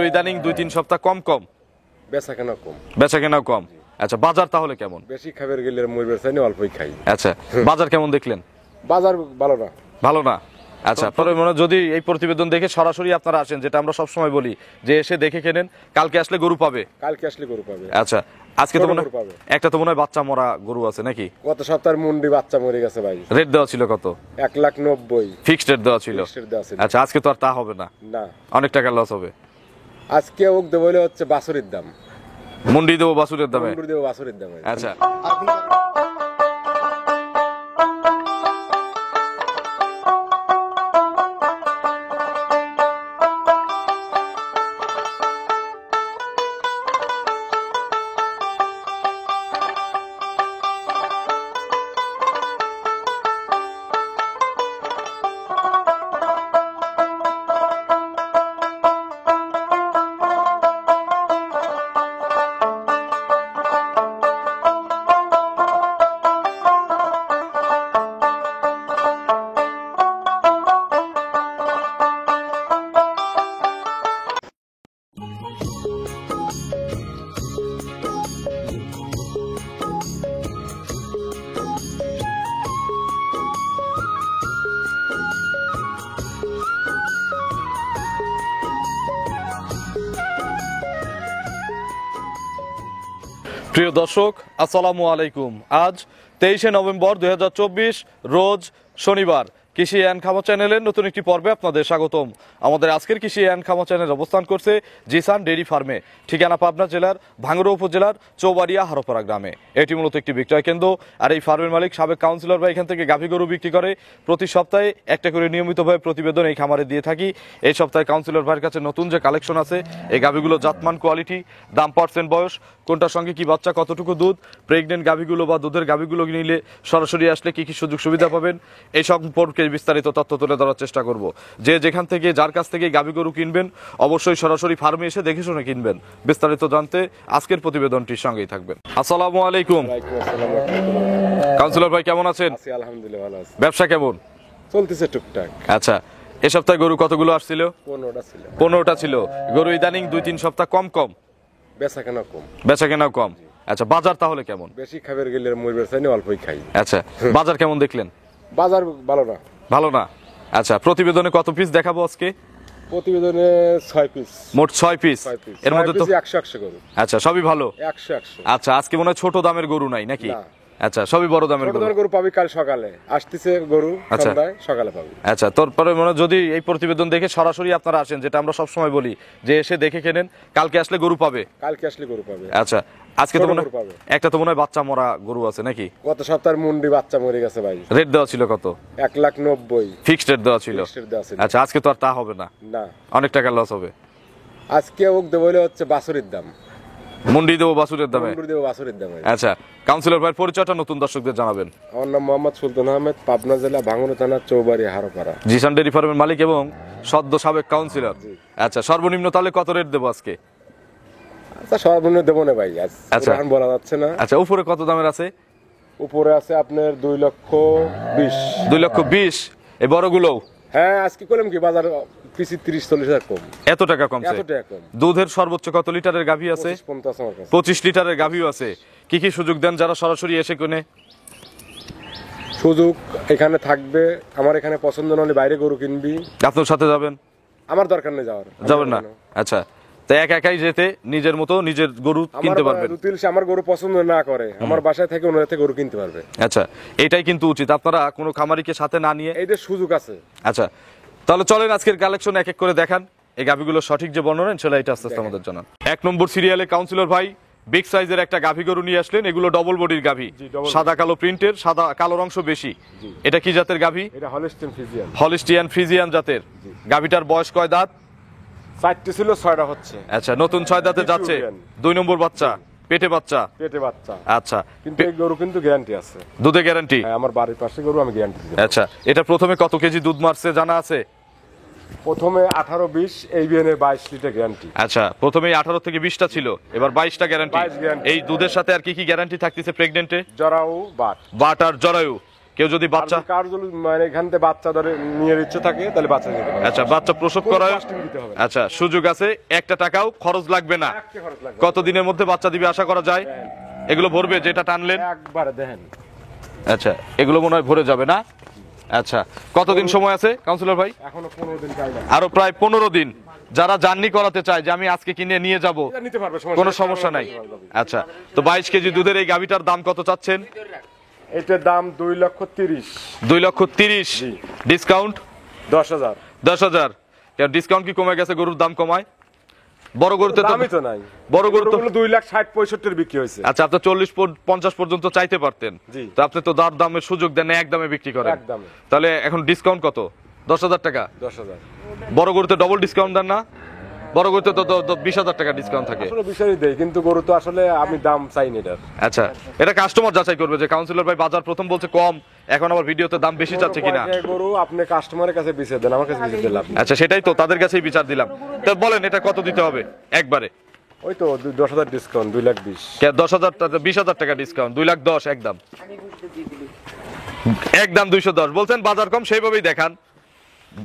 ইদানিং 2-3 সপ্তাহ কম কম বেচা কেনা কম। আচ্ছা, বাজার তাহলে কেমন? বেশি খাবার গেলে মরবে চাই না, অল্পই খাই। আচ্ছা, বাজার কেমন দেখলেন? বাজার ভালো না। ভালো না। আচ্ছা, পরে মনে যদি এই প্রতিবেদন দেখে সরাসরি আপনারা আসেন, যেটা আমরা সবসময় বলি যে এসে দেখে কেনেন, কালকে আসলে গরু পাবে। আচ্ছা, আজকে তো মনে হয় একটা তো মনে হয় বাচ্চা মরা গরু আছে নাকি? গত সপ্তাহের মুন্ডি বাচ্চা মরে গেছে ভাই। রেট দেওয়া ছিল কত? 1,90,000 ফিক্সড রেট দেওয়া ছিল। আচ্ছা, আজকে তো আর তা হবে না, না অনেক টাকা লস হবে। আজকে ওক দেবো বলে হচ্ছে বাছুরের দাম, মুন্ডি দেবো বাছুরের দামে। মুন্ডি দেবো বাছুরের দামে। আচ্ছা, প্রিয় দর্শক আসসালামু আলাইকুম। আজ 23শে নভেম্বর 2024 রোজ শনিবার। কৃষি অ্যান্ড খামা চ্যানেলের নতুন একটি পর্বে আপনাদের স্বাগতম। আমাদের আজকের কৃষি অ্যান্ড খামা চ্যানেল অবস্থান করছে জিসান ডেইরি ফার্মে, ঠিকানা পাবনা জেলার ভাঙ্গুড়া উপজেলার চৌবাড়িয়া হারোপাড়া গ্রামে। এটি মূলত একটি বিক্রয় কেন্দ্র, আর এই ফার্মের মালিক সাবেক কাউন্সিলর ভাই এখান থেকে গাভী গরু বিক্রি করে। প্রতি সপ্তাহে একটা করে নিয়মিতভাবে প্রতিবেদন এই খামারে দিয়ে থাকি। এই সপ্তাহে কাউন্সিলর ভাইয়ের কাছে নতুন যে কালেকশন আছে, এই গাভীগুলো জাতমান, কোয়ালিটি, দাম, পার্সেন্ট, বয়স, কোনটার সঙ্গে কি বাচ্চা, কতটুকু দুধ, প্রেগনেন্ট গাভীগুলো বা দুধের গাভীগুলো নিলে সরাসরি আসলে কি কি সুযোগ সুবিধা পাবেন, এই সম্পর্কে বিস্তারিত তথ্য তুলে ধরার চেষ্টা করব। যে যেখান থেকে যার কাছ থেকে গাভী গরু কিনবেন অবশ্যই সরাসরি ফার্মে এসে দেখে শুনে কিনবেন। বিস্তারিত জানতে আজকের প্রতিবেদনটির সঙ্গেই থাকবেন। আসসালামু আলাইকুম। কাউন্সিলর ভাই কেমন আছেন? আলহামদুলিল্লাহ ভালো আছি। ব্যবসা কেমন চলতেছে টুকটাক। আচ্ছা, এ সপ্তাহে গরু কতগুলো আসছিল? 15টা ছিল। গরু ইদানিং 2-3 সপ্তাহ কম কম বেচা কেনা কম। আচ্ছা, বাজার তাহলে কেমন? বেশি খাবার গেলে মরবে চাই না, অল্পই খাই। আচ্ছা, বাজার কেমন দেখলেন? বাজার ভালো না। ভালো না। আচ্ছা, প্রতিবেদনে কত পিস দেখাবো আজকে? প্রতিবেদনে 6 পিস, মোট 6 পিস। এর মধ্যে তো 100 গরু। আচ্ছা, সবই ভালো। 100। আচ্ছা, আজকে মনে হয় ছোট দামের গরু নাই নাকি? আচ্ছা, সবই বড় দামের গরু পাবি কাল সকালে, আসতেছে গরু সন্ধ্যায়, সকালে পাবি। আচ্ছা, তারপরে মনে যদি এই প্রতিবেদন দেখে সরাসরি আপনারা আসেন, যেটা আমরা সবসময় বলি যে এসে দেখে কেনেন, কালকে আসলে গরু পাবে। আচ্ছা, আজকে তো মনে হয় একটা তো মনে হয় বাচ্চা মরা গরু আছে নাকি? গত সপ্তাহের মুন্ডি বাচ্চা মরে গেছে ভাই। রেট দেওয়া ছিল কত? 1,90,000 ফিক্সড রেট দেওয়া ছিল। আচ্ছা, আজকে তো আর তা হবে না, না অনেক টাকা লস হবে। আজকে ওক দেবো বলে হচ্ছে বাছুরের দাম, মুন্ডি দেবো বাছুরের দামে। আচ্ছা, কাউন্সিলর ভাইয়ের পরিচয়টা নতুন দর্শকদের জানাবেন। আমার নাম মোহাম্মদ সুলতান আহমেদ, পাবনা জেলা ভাঙ্গুড়া থানা চৌবাড়িয়া হারোপাড়া। জিসান ডেইরি ফার্মের মালিক এবং সদ্য সাবেক কাউন্সিলর। আচ্ছা, সর্বনিম্ন তাহলে কত রেট দেবো আজকে? আচ্ছা, সর্বনিম্ন দেবো না ভাই, আচ্ছা বলা যাচ্ছে না। আচ্ছা, উপরে কত দামের আছে? উপরে আছে আপনার 2,20,000। 2,20,000 এই বড়গুলো? হ্যাঁ, আজকে করলাম কি বাজার পিসি 30-40 টাকা কম। এত টাকা কমছে? দুধের সর্বোচ্চ কত লিটারের গাভী আছে? 25 লিটারের গাভীও আছে। কি কি সুযোগ দেন যারা সরাসরি এসে কিনে? সুযোগ এখানে থাকবে, আমার এখানে পছন্দ না হলে বাইরে গরু কিনবি। আপনার সাথে যাবেন? আমার দরকার নেই যাবেন না। আচ্ছা, তো একাই যেতে নিজের মতো নিজের গরু কিনতে পারবেন। আমার গরু পছন্দ না করে আমার বাসায় থেকে ওনার থেকে গরু কিনতে পারবে। আচ্ছা, এটাই কিন্তু উচিত, আপনারা কোনো খামারিকে সাথে না নিয়ে। এইটা সুযোগ আছে। আচ্ছা, তাহলে চলেন আজকের কালেকশন এক এক করে দেখান। এই গাভীগুলো সঠিক যে বর্ণনা সেটা এটা আস্তে আস্তে আমাদের জানান। 1 নম্বর সিরিয়ালে কাউন্সিলর ভাই বিগ সাইজের একটা গাভী গরু নিয়ে আসলেন। এগুলো ডবল বডির গাভী, সাদা কালো প্রিন্টের, সাদা কালোর অংশ বেশি। এটা কি জাতের গাভী? এটা হলিস্টিয়ান ফ্রিজিয়ান জাতের। গাভীটার বয়স কয় দাঁত? 4টি ছিল, 6টা হচ্ছে। আচ্ছা, নতুন 6 দাঁতে যাচ্ছে। 2 নম্বর বাচ্চা, পেটে বাচ্চা। আচ্ছা, কিন্তু এই গরু কিন্তু গ্যারান্টি আছে, দুধে গ্যারান্টি। হ্যাঁ, আমার বাড়ির পাশে গরু, আমি গ্যারান্টি দিই। আচ্ছা, এটা প্রথমে কত কেজি দুধ মারছে জানা আছে? প্রথমে 18-20, এই বিয়ানে 22 লিটার গ্যারান্টি। আচ্ছা, প্রথমে 18 থেকে 20টা ছিল, এবার 22টা গ্যারান্টি। এই দুধের সাথে আর কি কি গ্যারান্টি থাকতেছে প্রেগন্যান্টে? জরায়ু, বাট আর জরায়ু। কেউ যদি বাচ্চা কার যদি মানে এখান থেকে বাচ্চা ধরে নিয়ে ইচ্ছে থাকে তাহলে বাচ্চা দিতে পারে। আচ্ছা বাচ্চা প্রসব করায় কস্টিং দিতে হবে না। আচ্ছা সুযোগ আছে, একটা টাকাও খরচ লাগবে না। একটা খরচ লাগবে। কত দিনের মধ্যে বাচ্চা দিবে আশা করা যায়? এগুলো ভরবে যেটা টানলেন? একবারে দেখেন আচ্ছা এগুলো মনে হয় ভরে যাবে না? আচ্ছা কতদিন সময় আছে কাউন্সিলর ভাই? এখনো 15 দিন টাইম আছে। আরো প্রায় 15 দিন। যারা জার্নি করাতে চায় যে আমি আজকে কিনে নিয়ে যাব, এটা নিতে পারবে, কোনো সমস্যা নাই। আচ্ছা তো 22 কেজি দুধের এই গাভীটার দাম কত চাচ্ছেন? এটার দাম 2,30,000 2,30,000। জি। ডিসকাউন্ট 10,000। 10,000। ডিসকাউন্ট কি কমে গেছে? গরুর দাম কমায়? বড় গরুতে তো দামই তো নাই। বড় গরু তো 2,60,65 বিক্রি হয়েছে। আচ্ছা আপনি 40-50 পর্যন্ত চাইতে পারতেন, জি। তো আপনি তো দামের সুযোগ দেন না, একদমে বিক্রি করেন। একদমে। তাহলে এখন ডিসকাউন্ট কত? 10,000 টাকা। 10,000। বড় গরুতে ডবল ডিসকাউন্ট দেন না? বড় গরুতে তো 20,000 টাকা ডিসকাউন্ট থাকে। আসলে বিষয়ই দেই, কিন্তু গরু তো আসলে আমি দাম চাই না এটার। আচ্ছা এটা কাস্টমার যাচাই করবে যে কাউন্সিলর ভাই বাজার প্রথম বলছে কম, এখন আবার ভিডিওতে দাম বেশি চাচ্ছে কিনা। গরু আপনি কাস্টমারের কাছে বিচার দেন, আমার কাছে বিচার দিলাম। আচ্ছা সেটাই তো, তাদের কাছেই বিচার দিলাম। তো বলেন এটা কত দিতে হবে একবারে? ওই তো 10,000 ডিসকাউন্ট, 2,20,000। 10,000 টাকা, 20,000 টাকা ডিসকাউন্ট, 2,10,000 একদম। একদম 210 বলছেন, বাজার কম সেইভাবেই দেখান।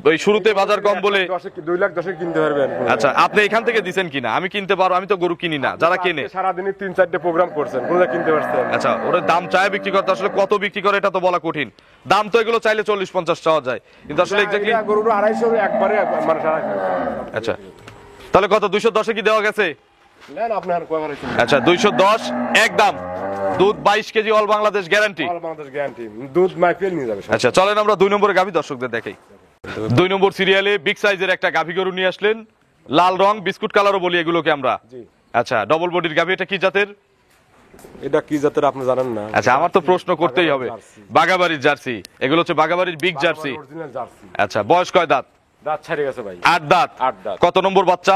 ওই শুরুতে বাজার কম বলে 2,10,000 কিনতে পারবেন। আচ্ছা আপনি এখান থেকে দিছেন কিনা? আমি কিনতে পারবো, আমি তো গরু কিনি না, যারা কিনে। সারাদিনে 3-4টে প্রোগ্রাম করছেন, কোনটা কিনতে পারছেন? আচ্ছা ওরা দাম চায় বিক্রি করতে, আসলে কত বিক্রি করে এটা তো বলা কঠিন। দাম তো এগুলো চাইলে 40-50 চাওয়া যায়, কিন্তু আসলে এক্স্যাক্টলি গরুর 250 একবারে মানে সারা। আচ্ছা তাহলে কত? 210 কি দেওয়া গেছে? নেন আপনি আর কয়বার হইছেন? আচ্ছা 210 একদম। দুধ 22 KG all Bangladesh guarantee. All Bangladesh guarantee, দুধ মাইপেল নিয়ে যাবে সব। আচ্ছা চলেন আমরা 2 নম্বরে গাভী দর্শকদের দেখাই। 2 নম্বর সিরিয়ালে বিগ সাইজের একটা গাভী গরু নিয়ে আসলেন, লাল রং, বিস্কুট কালারও বলি এগুলোকে আমরা। জি। আচ্ছা ডবল বডির গাভী, এটা কি জাতের? এটা কি জাতের আপনি জানেন না? আচ্ছা আমার তো প্রশ্ন করতেই হবে। বাগাবাড়ির জার্সি, এগুলো হচ্ছে বাগাবাড়ির বিগ জার্সি। Original jersey. আচ্ছা বয়স কয় দাঁত? দাঁত ছাড়ে গেছে ভাই। 8 দাঁত। 8 দাঁত। কত নম্বর বাচ্চা?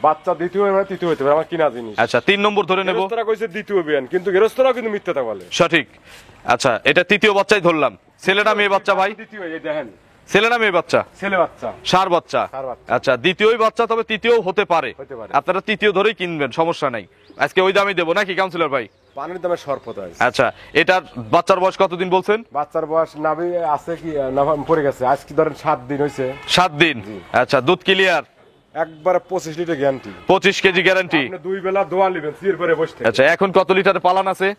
বাচ্চা দ্বিতীয় মানে তৃতীয় হইতে পারে, আমার কিনা জিনিস। আচ্ছা 3 নম্বর ধরে নেব। গেরস্তরা কইছে দ্বিতীয় বিয়ান, কিন্তু গেরস্তরাও কিন্তু মিথ্যাটা বলে। সঠিক। আচ্ছা এটা তৃতীয় বাচ্চাই ধরলাম। ছেলে না মেয়ে বাচ্চা ভাই? দ্বিতীয়, এই দেখেন ছেলে না মেয়ে বাচ্চা? ছেলে বাচ্চা। ষাঁড় বাচ্চা। ষাঁড় বাচ্চা। আচ্ছা দ্বিতীয়ই বাচ্চা, তবে তৃতীয়ও হতে পারে। হতে পারে। আপনারা তৃতীয় ধরেই কিনবেন, সমস্যা নাই। আজকে ওই দামই দেবো নাকি কাউন্সিলর ভাই? পানির দামে সরপতা আছে। আচ্ছা এটার বাচ্চার বয়স কতদিন বলছেন? বাচ্চার বয়স নাভি আছে কি নাভি পড়ে গেছে, আজকে ধরেন 7 দিন হইছে। 7 দিন। আচ্ছা দুধ ক্লিয়ার? একবারে 25 লিটার গ্যারান্টি। 25 KG guarantee. আপনি 2 বেলা দোয়া নেবেন, সির করে বসতে। আচ্ছা এখন কত লিটারের পালান আছে?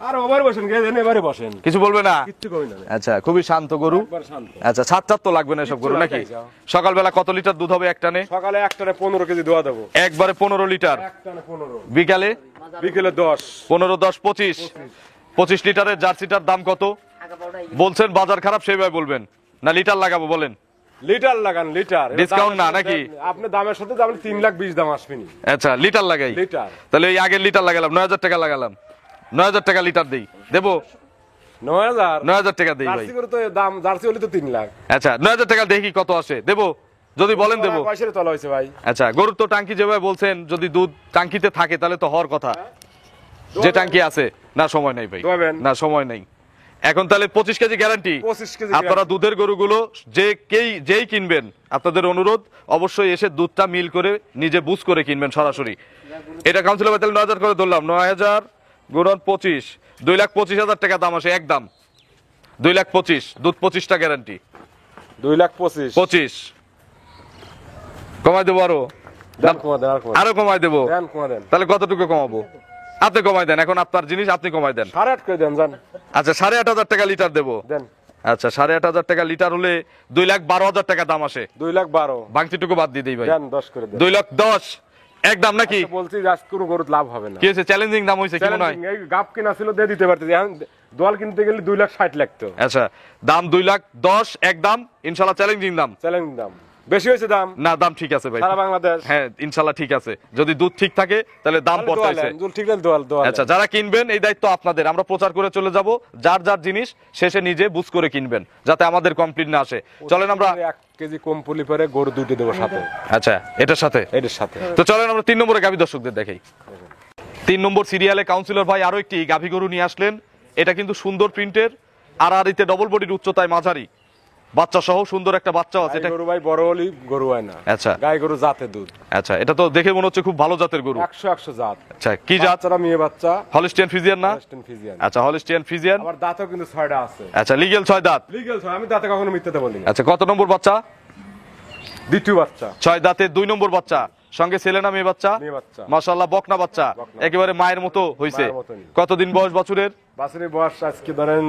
আর ওভারে বসেন, গেছেন এবারে বসেন, কিছু বলবে না? কিচ্ছু কই না। আচ্ছা খুবই শান্ত গরু। একবার শান্ত। আচ্ছা ছাড় তো লাগবে না সব গরু নাকি? লাগাই যাও। সকালবেলা কত লিটার দুধ হবে এক টানে? সকালে এক টানে 15 কেজি দোয়া দেবো। একবারে 15 লিটার। এক টানে 15। বিকালে? বিকেলে 10। 15 10 25। 25 লিটারের জার্সিটার দাম কত বলছেন? বাজার খারাপ সেইভাবে বলবেন না, লিটার লাগাবো বলেন? লিটার লাগান, লিটার। ডিসকাউন্ট না নাকি? আপনি দামের সাথে দাম 3,20,000 দাম আসবেনি। আচ্ছা লিটার লাগাই। লিটার। তাহলে এই আগের লিটার লাগালাম 9,000 টাকা লাগালাম। 9,000 টাকা লিটার দেই, দেবো? 9,000। 9,000 টাকা দেই ভাই। জার্সি করে তো দাম, জার্সি হলে তো 3 লাখ। আচ্ছা 9,000 টাকা দেখি কত আসে, দেবো? যদি বলেন দেবো। পয়সার তলা হইছে ভাই। আচ্ছা গরুর তো টাঙ্কি যেভাবে বলছেন, যদি দুধ টাঙ্কিতে থাকে তাহলে তো হওয়ার কথা। যে টাঙ্কি আছে না, সময় নাই ভাই, দোয়াবেন। না সময় নাই। এখন তাহলে 25 কেজি গ্যারান্টি। 25 কেজি আপনারা দুধের গরুগুলো যেই কিনবেন, আপনাদের অনুরোধ অবশ্যই এসে দুধটা মিল করে নিজে বুঝ করে কিনবেন সরাসরি। এটা কাউন্সিলর ভাই তাহলে 9,000 করে ধরলাম। 9,000 গুণন 25, 2,25,000 টাকা দাম আসে একদম। 2,25,000 দুধ 25টা গ্যারান্টি। 2,25,000। 25 কমাই দেবো আরো? দেন কমা দেন, আর কমা আরো কমাই দেবো? দেন, কমা দেন। তাহলে কতটুকু কমাবো? আপনি কমাই দেন, এখন আপনার জিনিস, আপনি কমাই দেন। 8.5 করে দেন, জান। আচ্ছা 8,500 টাকা লিটার দেবো। দেন। আচ্ছা 8,500 টাকা লিটার হলে 2,12,000 টাকা দাম আসে। 2,12,000। বাংতিটুকু বাদ দিয়ে দিই ভাই। দেন 10 করে দেন। 2,10,000 একদম নাকি? বলছি যে আজ কোনো গরুর লাভ হবে না। কি হয়েছে? চ্যালেঞ্জিং দাম হয়েছে কি মনে হয়? এই গাপ কিনা ছিল দিয়ে দিতে পারতেছি, এখন দোয়াল কিনতে গেলে 2,60,000 লাগতো। আচ্ছা দাম 2,10,000 একদম, ইনশাল্লাহ চ্যালেঞ্জিং দাম। চ্যালেঞ্জ দাম বেশি হয়েছে দাম। না দাম ঠিক আছে ভাই, সারা বাংলাদেশ। হ্যাঁ ইনশাল্লাহ ঠিক আছে। যদি দুধ ঠিক থাকে তাহলে দাম পড়তেছে। দুল ঠিক না, দোয়াল দোয়াল। আচ্ছা যারা কিনবেন এই দায়িত্ব আপনাদের, আমরা প্রচার করে চলে যাব। যার যার জিনিস শেষে নিজে বুঝ করে কিনবেন, যাতে আমাদের কমপ্লিট না আসে। চলেন আমরা 1 কেজি কম পুলি পরে গরু দুটো দেবো সাথে। আচ্ছা এটার সাথে এটার সাথে। তো চলেন আমরা 3 নম্বরে গাভী দর্শকদের দেখাই। 3 নম্বর সিরিয়ালে কাউন্সিলর ভাই আরো একটি গাভী গরু নিয়ে আসলেন। এটা কিন্তু সুন্দর প্রিন্টের, আড়াআড়িতে ডবল বডির, উচ্চতায় মাঝারি। বাচ্চা সহ সুন্দর একটা বাচ্চা আছে। গাই এটা গরু ভাই বড় হলি গরু হয় না। আচ্ছা। গাই গরু জাতে দুধ। আচ্ছা, এটা তো দেখে মনে হচ্ছে খুব ভালো জাতের গরু। 100 জাত। আচ্ছা, কি জাত? বাচ্চারা মেয়ে বাচ্চা। হলিস্টিয়ান ফ্রিজিয়ান না? Holstein Friesian. আচ্ছা, হলিস্টিয়ান ফ্রিজিয়ান। আমার দাঁতও কিন্তু 6টা আছে। আচ্ছা, লিগ্যাল 6 দাঁত। লিগ্যাল 6, আমি দাঁতে কখনো মিথ্যাতে বলি না। আচ্ছা, কত নম্বর বাচ্চা? দ্বিতীয় বাচ্চা। 6 দাঁতের 2 নম্বর বাচ্চা। সঙ্গে ছেলে না মেয়ে বাচ্চা? মেয়ে বাচ্চা। মাশাআল্লাহ, বকনা বাচ্চা। বকনা। একেবারে মায়ের মতো হইছে। মায়ের মতনই। কতদিন বয়স বাছুরের? বাছুরের বয়স আজকে ধরেন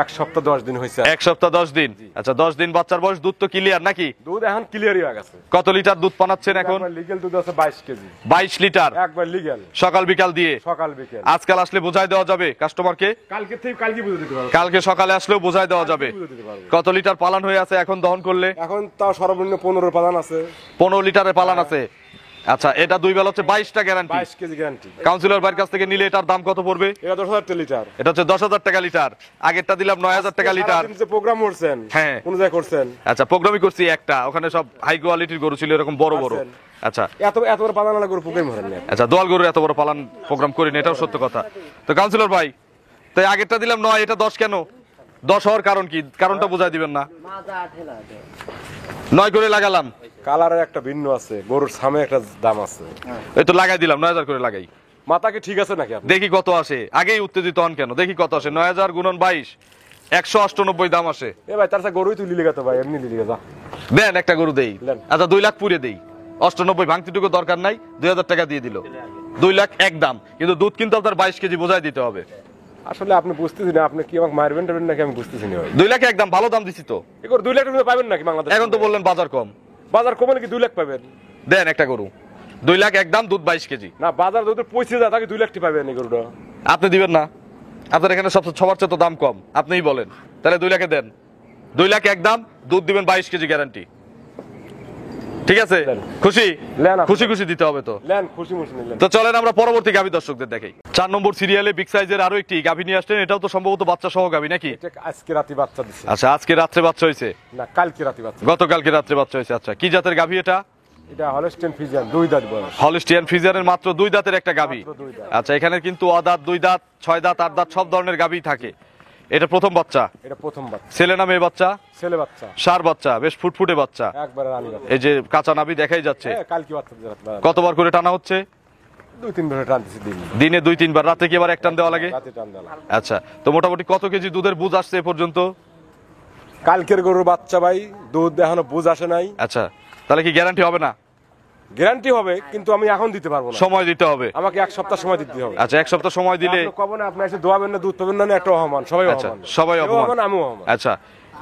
1 সপ্তাহ 10 দিন হয়েছে। 1 সপ্তাহ 10 দিন। আচ্ছা, 10 দিন বাচ্চার বয়স। দুধ তো ক্লিয়ার নাকি? দুধ এখন ক্লিয়ারই হয়ে গেছে। কত লিটার দুধ পানাচ্ছেন এখন? লিগ্যাল দুধ আছে 22 কেজি। 22 লিটার একবার লিগ্যাল। সকাল বিকাল দিয়ে। সকাল বিকেল। আজকাল আসলে বোঝাই দেওয়া যাবে কাস্টমারকে? কালকে বুঝে দিতে পারবো। কালকে সকালে আসলেও বোঝাই দেওয়া যাবে। বুঝে দিতে পারবো। কত লিটার পালান হয়ে আছে এখন দহন করলে? এখন তাও সর্বনিম্ন 15 পালান আছে। 15 লিটারের পালান আছে। আচ্ছা, এটা 2 বেলা হচ্ছে 22টা গ্যারান্টি। 22 KG guarantee. কাউন্সিলর ভাইয়ের কাছ থেকে নিলে এটার দাম কত পড়বে? এটা 10,000 লিটার। এটা হচ্ছে 10,000 টাকা লিটার। আগেরটা দিলাম 9,000 টাকা লিটার। সারাদিন যে প্রোগ্রাম করছেন, হ্যাঁ। কোন জায়গায় করছেন? আচ্ছা, প্রোগ্রামই করছি একটা, ওখানে সব হাই কোয়ালিটির গরু ছিল এরকম বড় বড়। আছেন। আচ্ছা এত বড় পালান আলা গরু প্রোগ্রাম করেন না। আচ্ছা, দোয়াল গরু এত বড় পালান প্রোগ্রাম করিনি, এটাও সত্য কথা। তো কাউন্সিলর ভাই, তো আগেরটা দিলাম 9, এটা 10 কেন? 10 হওয়ার কারণ কি? কারণটা বোঝাই দিবেন না? 9 করে লাগালাম। কালারের একটা ভিন্ন আছে, গরুর সামনে একটা দাম আছে। এই তো লাগাই দিলাম, 9,000 করে লাগাই। মাথা কি ঠিক আছে নাকি আপনি? দেখি কত আসে। আগেই উত্তেজিত হন কেন? দেখি কত আসে। 9,000 গুণন 22, 198 দাম আসে। এ ভাই তার সাথে গরুই তুই লিলে গেতো ভাই, এমনি লিলে যা। দেন একটা গরু দেই। দেন। আচ্ছা, 2 লাখ পুরে দেই। 98 ভাঙতিটুকু দরকার নাই, 2,000 টাকা দিয়ে দিল। 2 লাখ এক দাম, কিন্তু দুধ কিন্তু আপনার 22 কেজি বোঝাই দিতে হবে। আসলে আপনি বুঝতেছি না, আপনি কি আমাকে মারবেন টারবেন নাকি আমি বুঝতেছি না ভাই। 2 লাখ এক দাম, ভালো দাম দিছি তো। এই গরু 2 লাখ টাকা পাবেন নাকি বাংলাদেশ? এখন তো বললেন বাজার কম। বাজার কমলে কি 2 লাখ পাবেন? দেন একটা গরু। 2 লাখ এক দাম, দুধ 22 কেজি। না, বাজার যদি পৌঁছে যায় তাকে 2 লাখ টাকা পাবেন এই গরুটা। আপনি দিবেন না? আপনার এখানে সবার চেয়ে তো দাম কম, আপনিই বলেন। তাহলে 2 লাখে দেন। 2 লাখ এক দাম, দুধ দিবেন 22 কেজি গ্যারান্টি। ঠিক আছে? দেন। খুশি? নেন আপনি। খুশি খুশি দিতে হবে তো। লেন, খুশি মুশি নিলেন। তো চলেন আমরা পরবর্তী গাভী দর্শকদের দেখাই। 4 নম্বর সিরিয়ালে বিগ সাইজের আরো একটি গাভী নিয়ে আসলেন। এটাও তো সম্ভবত বাচ্চা সহ গাভী নাকি? এটা আজকে রাতে বাচ্চা দিছে। আচ্ছা, আজকে রাত্রে বাচ্চা হয়েছে? না, কালকে রাতে বাচ্চা। গতকালকে রাত্রে বাচ্চা হয়েছে। আচ্ছা, কি জাতের গাভী এটা? এটা হলস্টেইন ফ্রিজিয়ান, 2 দাঁত বয়স। হলিস্টিয়ান ফ্রিজিয়ানের মাত্র 2 দাঁতের একটা গাভী। মাত্র 2 দাঁত। আচ্ছা, এখানে কিন্তু অদাঁত, 2 দাঁত, 6 দাঁত, 8 দাঁত সব ধরনের গাভী থাকে। এটা প্রথম বাচ্চা? এটা প্রথম বাচ্চা। ছেলে না মেয়ে বাচ্চা? ছেলে বাচ্চা। সার বাচ্চা, বেশ ফুটফুটে বাচ্চা। একবারে রানী বাচ্চা। এই যে কাঁচা নাভি দেখাই যাচ্ছে। হ্যাঁ, কালকে বাচ্চা দিছে রাতে। কতবার করে টানা হচ্ছে? 2-3 বার টানতেছি দিন। দিনে 2-3 বার, রাতে কি আবার এক টান দেওয়া লাগে? রাতে টান দিলাম। আচ্ছা, তো মোটামুটি কত কেজি দুধের বুঝ আসছে এ পর্যন্ত? কালকের গরুর বাচ্চা ভাই, দুধ এখনো বুঝ আসে নাই। আচ্ছা, তাহলে কি গ্যারান্টি হবে না? গ্যারান্টি হবে, কিন্তু আমি এখন দিতে পারবো না। সময় দিতে হবে। আমাকে 1 সপ্তাহ সময় দিতে হবে। আচ্ছা, 1 সপ্তাহ সময় দিলে। আপনি কবেন আপনি এসে দোয়াবেন না, দুধ পাবেন না, একটা অহমান, সবাই আচ্ছা, অহমান। সবাই কেউ অপমান। আমিও অহমান। আচ্ছা,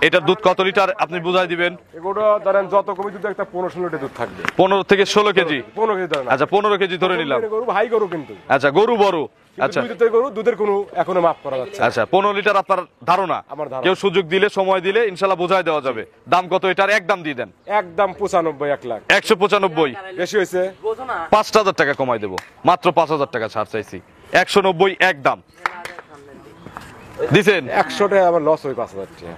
এটার দুধ কত লিটার আপনি বুঝাই দিবেন? এগুলো ধরেন যত কমই দুধ একটা 15-16 লিটার দুধ থাকবে। 15 থেকে 16 কেজি। 15 কেজি ধরেন। আচ্ছা, 15 কেজি ধরে নিলাম। গরু ভাই গরু কিন্তু। আচ্ছা, গরু বড়। আচ্ছা গরু দুধের কোনো এখনো মাপ করা যাচ্ছে না। আচ্ছা, 15 লিটার আপনার ধারণা? আমার ধারণা। কেউ সুযোগ দিলে, সময় দিলে ইনশাল্লাহ বোঝাই দেওয়া যাবে। দাম কত এটার? একদম দিয়ে দেন। একদম 95, 1 লাখ। 195। বেশি হয়েছে? 5,000 টাকা কমাই দেবো, মাত্র 5,000 টাকা ছাড় চাইছি। 190 একদম দিছেন। 100 টাকা আমার লস হয় 5,000 টাকা।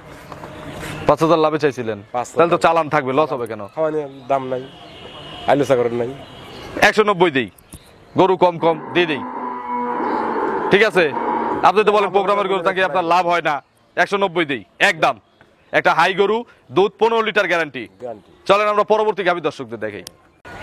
5,000 লাভে চাইছিলেন, 5,000 তাহলে তো চালান থাকবে, লস হবে কেন? খাওয়ানি দাম নাই, আইলো সাগরের নাই। 190 দেই, গরু কম কম দিয়ে দেই। ঠিক আছে, আপনি তো বলেন প্রোগ্রামের গরু থাকি আপনার লাভ হয় না। 190 দেই একদম। একটা হাই গরু, দুধ 15 লিটার গ্যারান্টি। গ্যারান্টি। চলেন আমরা পরবর্তী গাভী দর্শকদের দেখাই।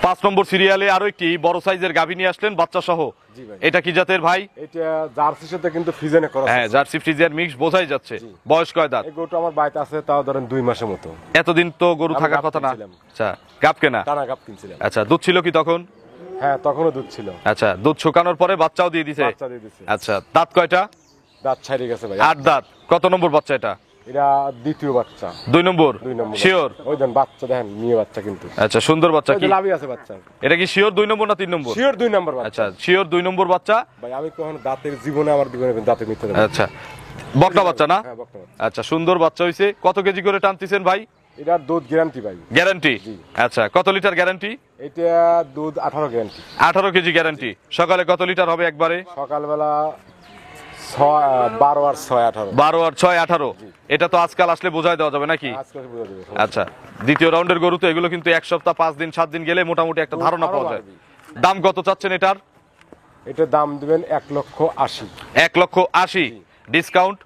5 নম্বর সিরিয়ালে আরো একটি বড় সাইজের গাভী নিয়ে আসলেন বাচ্চা সহ। জি ভাই। এটা কি জাতের ভাই? এটা জার্সির সাথে কিন্তু ফিজেনে করা হ্যাঁ, আছে। জার্সি ফ্রিজিয়ান মিক্স বোঝাই যাচ্ছে। জি। বয়স কয় দাঁত? এই গরুটা আমার বাড়িতে আছে, তাও ধরেন 2 মাসের মতো। এতদিন তো গরু আমি থাকার গাব কথা না। কিনছিলাম। আচ্ছা, গাব কেনা। টানা গাব কিনছিলাম। আচ্ছা, দুধ ছিল কি তখন? হ্যাঁ, তখনও দুধ ছিল। আচ্ছা, দুধ শুকানোর পরে বাচ্চাও দিয়ে দিছে। বাচ্চা দিয়ে দিছে। আচ্ছা, দাঁত কয়টা? দাঁত ছাড়িয়ে গেছে ভাই। 8 দাঁত। কত নম্বর বাচ্চা এটা? এটা দ্বিতীয় বাচ্চা। 2 নম্বর। 2 নম্বর। শিওর? ওই দেন বাচ্চা দেখেন, মেয়ে বাচ্চা কিন্তু। আচ্ছা, সুন্দর বাচ্চা। ওই কি যে লাভই আছে বাচ্চা। এটা কি শিওর 2 নম্বর না 3 নম্বর? শিওর 2 নম্বর বাচ্চা। আচ্ছা, শিওর 2 নম্বর বাচ্চা। ভাই আমি কখনো দাঁতের জীবনে আমার জীবনে দাঁতে মিথ্যা দেব না। আচ্ছা, বকনা বাচ্চা না? হ্যাঁ, বকনা বাচ্চা। আচ্ছা, সুন্দর বাচ্চা হইছে। কত কেজি করে টানতেছেন ভাই? এটার দুধ গ্যারান্টি ভাই। গ্যারান্টি? জি। আচ্ছা, কত লিটার গ্যারান্টি? এটা দুধ 18 গ্যারান্টি। 18 KG guarantee. সকালে কত লিটার হবে একবারে? সকালবেলা 12 আর 6 18। 12 আর 6 18। এটা তো আজকাল আসলে বোঝাই দেওয়া যাবে নাকি? আজকে বুঝা দেবে। আচ্ছা, দ্বিতীয় রাউন্ডের গরু তো এগুলো, কিন্তু 1 সপ্তাহ 5 দিন 7 দিন গেলে মোটামুটি একটা ধারণা পাওয়া যায়। দাম কত চাচ্ছেন এটার? এটার দাম দিবেন 1,80,000। 1,80,000। ডিসকাউন্ট?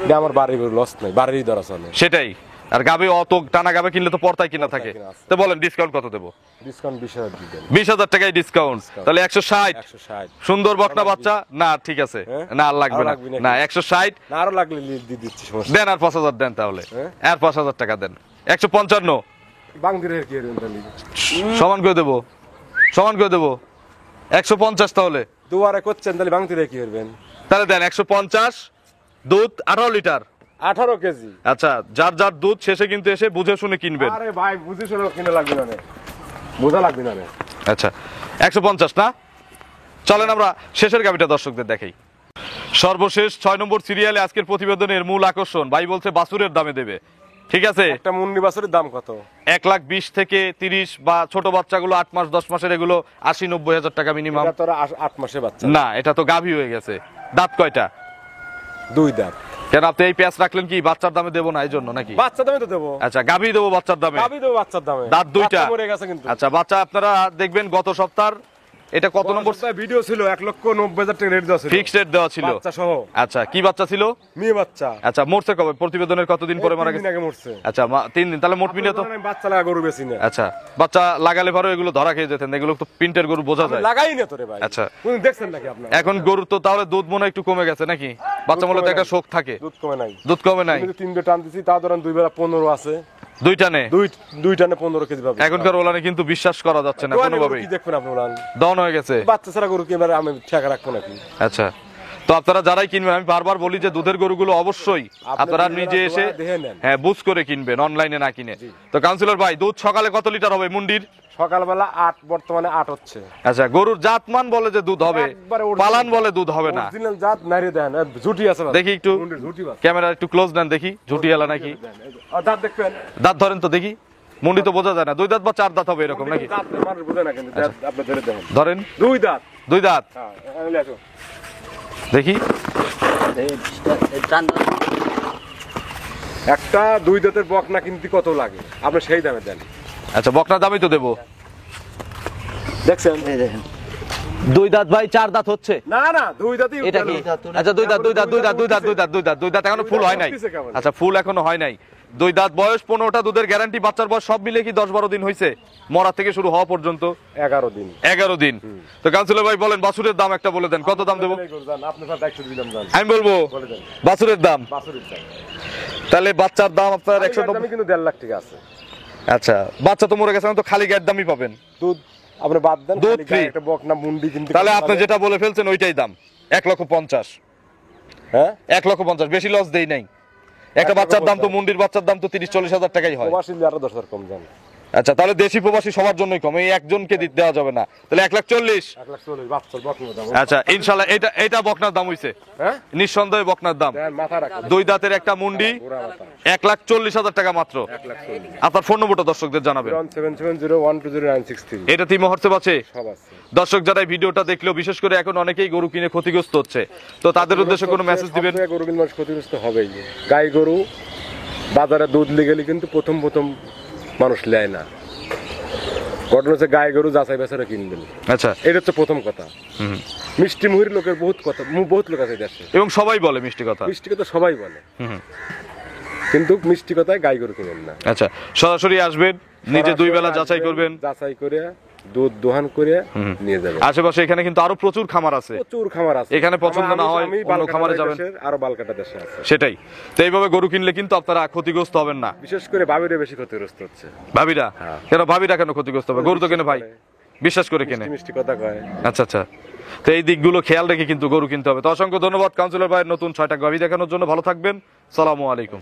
এটা আমার বাড়ির লস নাই, বাড়িরই ধরা চলে। সেটাই। আর গাবে অত টানা গাবে কিনলে তো পর্তায় কিনা থাকে। কিনা আছে। তো বলেন ডিসকাউন্ট কত দেবো? ডিসকাউন্ট 20,000 দিবেন। 20,000 টাকায় ডিসকাউন্ট, তাহলে 160। 160 সুন্দর বকনা বাচ্চা না, ঠিক আছে, হ্যাঁ? না আর লাগবে আরো না, লাগবে নাকি? না 160 না আরো লাগলে দিয়ে দিচ্ছি, সমস্যা দেন, আর 5,000 দেন তাহলে, হ্যাঁ? আর 5,000 টাকা দেন। 155 বাংদিরের কি এর তাহলে সমান করে দেবো, সমান করে দেবো 150 তাহলে, দুয়ারে করছেন তাহলে বাংদিরে কি করবেন? তাহলে দেন 150। দুধ 18 লিটার। 18 কেজি। আচ্ছা, যার যার দুধ শেষে কিন্তু এসে বুঝে শুনে কিনবেন। আরে ভাই বুঝে শুনে কিনা লাগবে না রে, বোঝা লাগবে না রে। আচ্ছা 150 না, চলেন আমরা শেষের গাবিটা দর্শকদের দেখাই। সর্বশেষ 6 নম্বর সিরিয়ালে আজকের প্রতিবেদনের মূল আকর্ষণ, ভাই বলছে বাছুরের দামে দেবে, ঠিক আছে? একটা মুন্ডি বাছুরের দাম কত? 1,20,000 থেকে 30, বা ছোট বাচ্চাগুলো 8 মাস 10 মাসের এগুলো 80-90 হাজার টাকা মিনিমাম। এটা তোরা 8 মাসে বাচ্চা। না, এটা তো গাভী হয়ে গেছে। দাঁত কয়টা? 2 দাঁত। কেন আপনি এই পেঁয়াজ রাখলেন কি বাচ্চার দামে দেবো না এই জন্য নাকি? বাচ্চা দামে তো দেবো। আচ্ছা, গাভী দেবো বাচ্চার দামে। গাবি দেবো বাচ্চার দামে। দাঁত 2টা। বাচ্চা মরে গেছে কিন্তু। আচ্ছা, বাচ্চা আপনারা দেখবেন গত সপ্তাহ, এটা কত নম্বর ভিডিও ছিল? 1,90,000 টাকা রেট দেওয়া ছিল, ফিক্সড রেট দেওয়া ছিল বাচ্চা সহ। আচ্ছা, কি বাচ্চা ছিল? মেয়ে বাচ্চা। আচ্ছা, মরছে কবে? প্রতিবেদনের কতদিন পরে মারা 3 দিন গেছে? আগে মরছে। আচ্ছা, 3 দিন, তাহলে মোট মিলিয়ে তো। আমি বাচ্চা লাগা গরু বেশি না। আচ্ছা, বাচ্চা লাগালে পরে এগুলো ধরা খেয়ে যেতেন, এগুলো তো প্রিন্টের গরু বোঝা যায়। লাগাই না তো রে ভাই। আচ্ছা। কোন দেখছেন নাকি আপনারা? এখন গরুর তো তাহলে দুধ মনে হয় একটু কমে গেছে নাকি? বাচ্চা মূলত একটা শোক থাকে, দুধ কমে নাই। দুধ কমে নাই। কিন্তু 3 টান দিছি, তা ধরেন 2 বেলা 15 আছে। 2 টানে, 2 টানে 15 কেজি পাবে। এখনকার ওলানে কিন্তু বিশ্বাস করা যাচ্ছে না কোনোভাবেই। কি দেখবেন আপনি ওলান? দহন হয়ে গেছে। বাচ্চা ছাড়া গরু কি এবারে আমি ঠেকা রাখবো নাকি? আচ্ছা, তো আপনারা যারাই কিনবেন, আমি বারবার বলি যে দুধের গরুগুলো অবশ্যই আপনারা নিজে এসে দেখে নেন। হ্যাঁ বুঝ করে কিনবেন, অনলাইনে না কিনে। তো কাউন্সিলর ভাই, দুধ সকালে কত লিটার হবে মুন্ডির? সকালবেলা 8, বর্তমানে 8 হচ্ছে। আচ্ছা, গরুর জাতমান বলে যে দুধ হবে, একবারে original। পালান বলে দুধ হবে না। অরিজিনাল জাত নাইরে দেন, ঝুটি আছে না? দেখি একটু মুন্ডির ঝুটি আছে। ক্যামেরা একটু ক্লোজ নেন দেখি, ঝুটি এলা নাকি? আর দাঁত দেখবেন? দাঁত ধরেন তো দেখি, মুন্ডি তো বোঝা যায় না, 2 দাঁত বা 4 দাঁত হবে এরকম নাকি? দাঁত মানুষ বোঝে না কিন্তু, দাঁত আপনি ধরে দেখেন। ধরেন 2 দাঁত। 2 দাঁত, হ্যাঁ, এলে আসো। দেখি। একটা 2 দাঁতের বকনা কিনতে কত লাগে আপনি সেই দামে দেন। আচ্ছা, বকনার দামই তো দেবো। দেখছেন? 2 দাঁত ভাই, 4 দাঁত হচ্ছে। না না, 2 দাঁতই এটা কি? আচ্ছা, 2 দাঁত, 2 দাঁত, 2 দাঁত, 2 দাঁত, 2 দাঁত, 2 দাঁত, 2 দাঁত এখনো ফুল হয় নাই। আচ্ছা, ফুল এখনো হয় নাই। 2 দাঁত বয়স, 15টা দুধের গ্যারান্টি, বাচ্চার বয়স সব মিলে কি 10-12 দিন হয়েছে মরা থেকে শুরু হওয়া পর্যন্ত? 11 দিন। 11 দিন। তো কাউন্সিলর ভাই বলেন, বাছুরের দাম একটা বলে দেন, কত দাম দেবো? আপনার সাথে 100 দিলাম জান। আমি বলবো বলে দেন। বাছুরের দাম। বাছুরের দাম। তাহলে বাচ্চার দাম আপনার আমি 190। কিন্তু 1.5 লাখ টাকা আছে। আচ্ছা, বাচ্চা তো মরে গেছে, এখন তো খালি গায়ের দামই পাবেন। দুধ আপনি বাদ দেন, দুধ খালি free। গায়ে একটা বকনা মুন্ডি কিনতে। তাহলে আপনি যেটা বলে ফেলছেন ওইটাই দাম, 1,50,000। হ্যাঁ, 1,50,000, বেশি লস দেই নাই। একটা বাচ্চার দাম তো, মুন্ডির বাচ্চার দাম তো 30-40 হাজার টাকাই হয়। প্রবাসী আরো 10,000 কম জান। আচ্ছা, তাহলে দেশি প্রবাসী সবার জন্যই কম, এই একজনকে দেওয়া যাবে না, তাহলে 1,40,000। 1,40,000 বাচ্চার বকনা দাম। আচ্ছা, ইনশাল্লাহ এটা বকনার দাম হইছে, হ্যাঁ, নিঃসন্দেহে বকনার দাম। দেন মাথা রাখেন। 2 দাঁতের একটা মুন্ডি, গোড়া মাথা। 1,40,000 টাকা মাত্র। 1,40,000। আপনার ফোন নম্বরটা দর্শকদের জানাবেন। 01770120963। এটা তিমো হোয়াটসঅ্যাপ আছে। সব আছে। দর্শক যারা এই ভিডিওটা দেখলো, বিশেষ করে এখন অনেকেই গরু কিনে ক্ষতিগ্রস্ত হচ্ছে, তো তাদের উদ্দেশ্যে কোনো মেসেজ দিবেন? সব জায়গায় গরু কিনলে মানুষ ক্ষতিগ্রস্ত হবেই। গাই গরু বাজারে দুধ নিয়ে গেলে কিন্তু প্রথম মানুষ নেয় না। ঘটনা হচ্ছে গাই গরু যাচাই বাছাই কিনবেন, আচ্ছা, এটা হচ্ছে প্রথম কথা। মিষ্টি মুহির লোকের বহুত লোক আছে দেশে, এবং সবাই বলে মিষ্টি কথা। মিষ্টি কথা সবাই বলে, কিন্তু মিষ্টি কথায় গাই গরু কিনেন না। আচ্ছা, সরাসরি আসবেন, নিজে 2 বেলা যাচাই করবেন, যাচাই করে দুধ দোহান করে নিয়ে যাবেন। আশেপাশে এখানে কিন্তু আরো প্রচুর খামার আছে, প্রচুর খামার আছে। এখানে পছন্দ না হয় আমি অন্য বালকাটা খামারে যাবেন। দেশের, আরো বালকাটা দেশে আছে। সেটাই, তো এইভাবে গরু কিনলে কিন্তু আপনারা ক্ষতিগ্রস্ত হবেন না। বিশেষ করে বাবিরে বেশি ক্ষতিগ্রস্ত হচ্ছে। ভাবিরা কেন? ভাবিরা কেন ক্ষতিগ্রস্ত হবে? গরু তো কেনে ভাই, বিশ্বাস করে কেনে। মিষ্টি কথা কয়। আচ্ছা আচ্ছা, তো এই দিকগুলো খেয়াল রেখে কিন্তু গরু কিনতে হবে। তো অসংখ্য ধন্যবাদ কাউন্সিলর ভাইয়ের নতুন 6টা গাভী দেখানোর জন্য। ভালো থাকবেন, সালামু আলাইকুম।